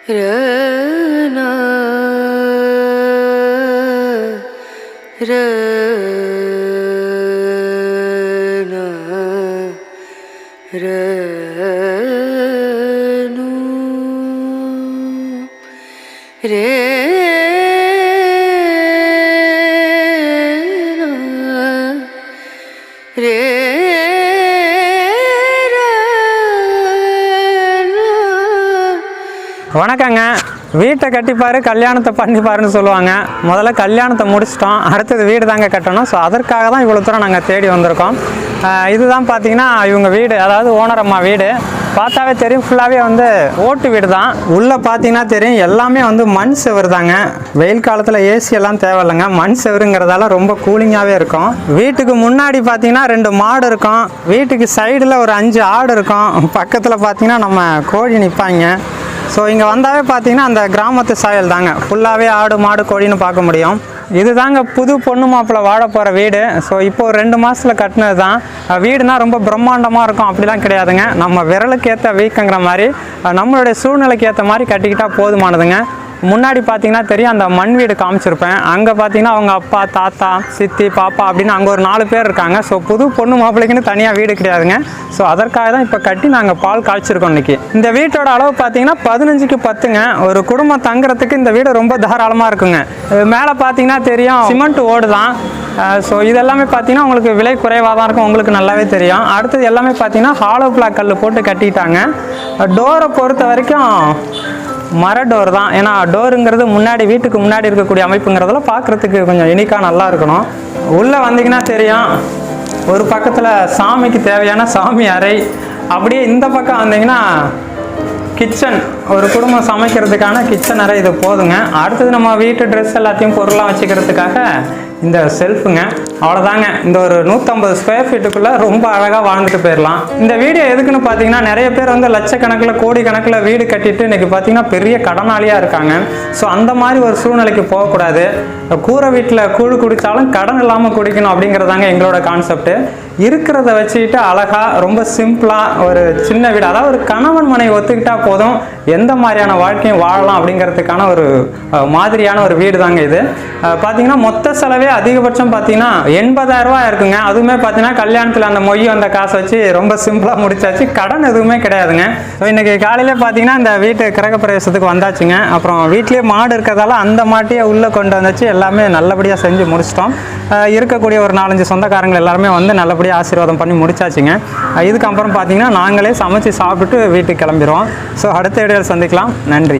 ரனா ரனா ரனு ரே வணக்கங்க. வீட்டை கட்டிப்பாரு கல்யாணத்தை பண்ணிப்பாருன்னு சொல்லுவாங்க. முதல்ல கல்யாணத்தை முடிச்சிட்டோம், அடுத்தது வீடு தாங்க கட்டணும். ஸோ அதற்காக தான் இவ்வளோ தூரம் நாங்கள் தேடி வந்திருக்கோம். இதுதான் பார்த்தீங்கன்னா இவங்க வீடு, அதாவது ஓனர் அம்மா வீடு. பார்த்தாவே தெரியும், ஃபுல்லாகவே வந்து ஓட்டு வீடு தான். உள்ளே பார்த்தீங்கன்னா தெரியும், எல்லாமே வந்து மண் செவரு தாங்க. வெயில் காலத்தில் ஏசி எல்லாம் தேவையில்லைங்க, மண் செவருங்கிறதால ரொம்ப கூலிங்காகவே இருக்கும். வீட்டுக்கு முன்னாடி பார்த்தீங்கன்னா 2 மாடு இருக்கும், வீட்டுக்கு சைடில் ஒரு 5 ஆடு இருக்கும், பக்கத்தில் பார்த்தீங்கன்னா நம்ம கோழி நிற்பாங்க. ஸோ இங்கே வந்தாவே பார்த்தீங்கன்னா அந்த கிராமத்து சாயல் தாங்க, ஃபுல்லாகவே ஆடு மாடு கோழின்னு பார்க்க முடியும். இது தாங்க புது பொண்ணு மாப்பிள்ளை வாழ போகிற வீடு. ஸோ இப்போது 2 மாதத்தில் கட்டினது தான். வீடுனா ரொம்ப பிரம்மாண்டமாக இருக்கும் அப்படிலாம் கிடையாதுங்க. நம்ம விரலுக்கு ஏற்ற வீக்கங்கிற மாதிரி நம்மளுடைய சூழ்நிலைக்கு ஏற்ற மாதிரி கட்டிக்கிட்டால் போதுமானதுங்க. முன்னாடி பார்த்தீங்கன்னா தெரியும், அந்த மண் வீடு காமிச்சிருப்பேன். அங்கே பார்த்தீங்கன்னா அவங்க அப்பா தாத்தா சித்தி பாப்பா அப்படின்னு அங்கே ஒரு 4 பேர் இருக்காங்க. ஸோ புது பொண்ணு மாப்பிள்ளைக்குன்னு தனியாக வீடு கிடையாதுங்க. ஸோ அதற்காக தான் இப்போ கட்டி நாங்கள் பால் காய்ச்சிருக்கோம் இன்றைக்கி. இந்த வீட்டோட அளவு பார்த்தீங்கன்னா 15க்கு 10ங்க. ஒரு குடும்பம் தங்குறதுக்கு இந்த வீடு ரொம்ப தாராளமாக இருக்குங்க. மேலே பார்த்தீங்கன்னா தெரியும், சிமெண்ட் ஓடு தான். ஸோ இதெல்லாமே பார்த்தீங்கன்னா உங்களுக்கு விலை குறைவாக தான் இருக்கும், உங்களுக்கு நல்லாவே தெரியும். அடுத்தது எல்லாமே பார்த்தீங்கன்னா ஹாலோ பிளாக் கல் போட்டு கட்டிட்டாங்க. டோரை பொறுத்த வரைக்கும் மர டோர் தான். ஏன்னா டோருங்கிறது முன்னாடி வீட்டுக்கு முன்னாடி இருக்கக்கூடிய அமைப்புங்கிறதுல பார்க்குறதுக்கு கொஞ்சம் யூனிக்காக நல்லா இருக்கணும். உள்ளே வந்தீங்கன்னா தெரியும், ஒரு பக்கத்தில் சாமிக்கு தேவையான சாமி அறை, அப்படியே இந்த பக்கம் வந்தீங்கன்னா கிச்சன், ஒரு குடும்பம் சமைக்கிறதுக்கான கிச்சன் அறை. இது போதுங்க. அடுத்தது நம்ம வீட்டு ட்ரெஸ் எல்லாத்தையும் பொருளாக வச்சுக்கிறதுக்காக இந்த செல்ஃபுங்க. அவ்வளோதாங்க. இந்த ஒரு 150 ஸ்கொயர் ஃபீட்டுக்குள்ளே ரொம்ப அழகாக வாழ்ந்துட்டு போயிடலாம். இந்த வீடியோ எதுக்குன்னு பார்த்தீங்கன்னா, நிறைய பேர் வந்து லட்சக்கணக்கில் கோடி கணக்கில் வீடு கட்டிட்டு இன்றைக்கி பார்த்தீங்கன்னா பெரிய கடனாளியாக இருக்காங்க. ஸோ அந்த மாதிரி ஒரு சூழ்நிலைக்கு போகக்கூடாது. கூரை வீட்டில் கூழ் குடித்தாலும் கடன் இல்லாமல் குடிக்கணும் அப்படிங்கிறதாங்க எங்களோட கான்செப்ட்டு. இருக்கிறத வச்சுக்கிட்டு அழகாக ரொம்ப சிம்பிளாக ஒரு சின்ன வீடு, அதாவது ஒரு கணவன் மனைவி ஒத்துக்கிட்டால் போதும், எந்த மாதிரியான வாழ்க்கையும் வாழலாம் அப்படிங்கிறதுக்கான ஒரு மாதிரியான ஒரு வீடு தாங்க இது. பார்த்தீங்கன்னா மொத்த செலவே அதிகபட்சம் பார்த்தீங்கன்னா 80,000 ரூபா இருக்குங்க. அதுவுமே பார்த்தீங்கன்னா கல்யாணத்தில் அந்த மொய் வந்த காசை வச்சு ரொம்ப சிம்பிளாக முடிச்சாச்சு, கடன் எதுவுமே கிடையாதுங்க. ஸோ இன்றைக்கி காலையில் பார்த்தீங்கன்னா இந்த வீட்டு கிரகப்பிரவேசத்துக்கு வந்தாச்சுங்க. அப்புறம் வீட்லேயே மாடு இருக்கிறதால அந்த மாட்டையே உள்ளே கொண்டு வந்தாச்சு, எல்லாமே நல்லபடியாக செஞ்சு முடிச்சிட்டோம். இருக்கக்கூடிய ஒரு 4-5 சொந்தக்காரங்கள் எல்லாருமே வந்து நல்லபடியாக ஆசீர்வாதம் பண்ணி முடிச்சாச்சுங்க. இதுக்கப்புறம் பார்த்தீங்கன்னா நாங்களே சமைச்சு சாப்பிட்டுட்டு வீட்டுக்கு கிளம்பிடுவோம். ஸோ அடுத்த வீடியோவில் சந்திக்கலாம். நன்றி.